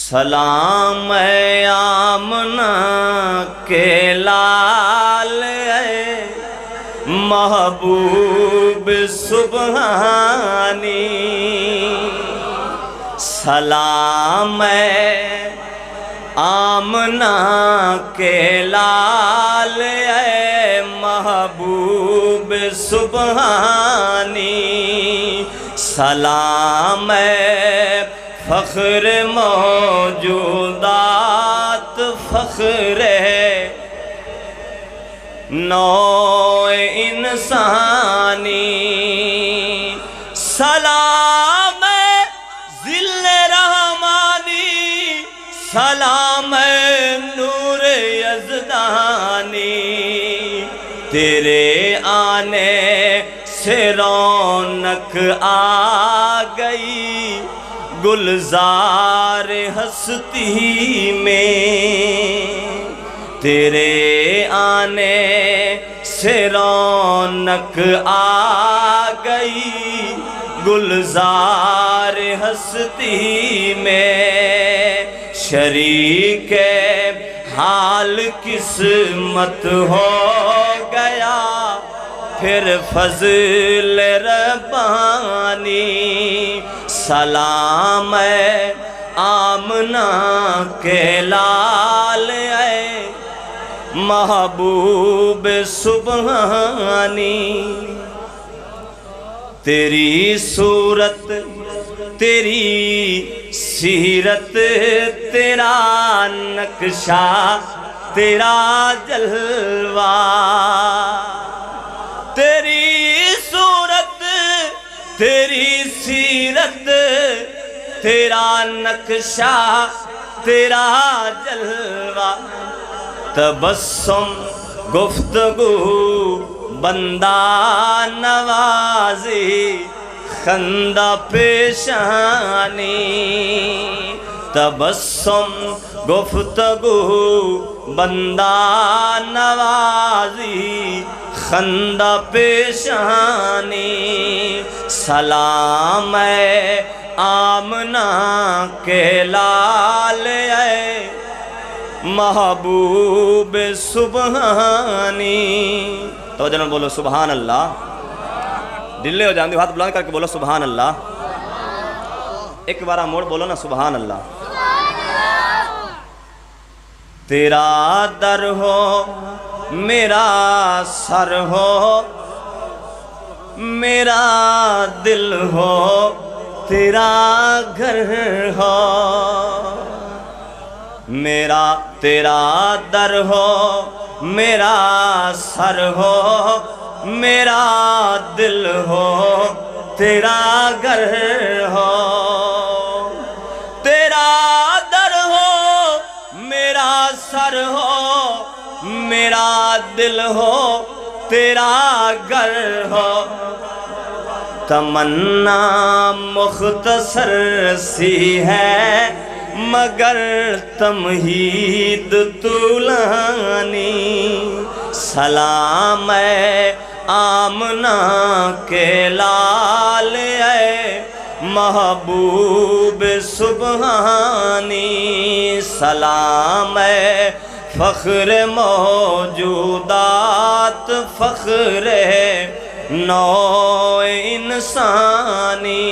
سلام اے آمنہ کے لال اے محبوب سبحانی، سلام اے آمنہ کے لال اے محبوب سبحانی، سلام اے فخر موجودات، فخر نوع انسانی، سلام ذل رحمانی، سلام نور یزدانی، تیرے آنے سے رونق آ گئی گلزار ہستی میں، تیرے آنے سے رونق آ گئی گلزار ہستی میں، شریک حال قسمت ہو گیا پھر فضل ربانی، سلام اے آمنہ کے لال اے محبوب سبحانی، تیری صورت تیری سیرت تیرا نقشہ تیرا جلوہ، تیری صورت تیری سیرت تیرا نقشہ تیرا جلوہ، تبسم گفتگو بندہ نوازی خندہ پیشانی، تبسم گفتگو بندہ نوازی خندہ پیشانی، سلام اے آمنہ کے لال اے محبوب سبحانی۔ تو جنہوں بولو سبحان اللہ، ڈلے ہو جائیں، ہاتھ بلند کر کے بولو سبحان اللہ، ایک بارہ موڑ بولو نا سبحان اللہ۔ تیرا در ہو میرا سر ہو، میرا دل ہو تیرا گھر ہو، میرا تیرا در ہو میرا سر ہو، میرا دل ہو تیرا گھر ہو، تیرا در ہو میرا سر ہو، میرا دل ہو تیرا گھر ہو، تمنا مختصر سی ہے مگر تمہید طولانی، سلام اے آمنہ کے لال اے محبوب سبحانی، سلام اے فخر موجودات، فخر نوع انسانی۔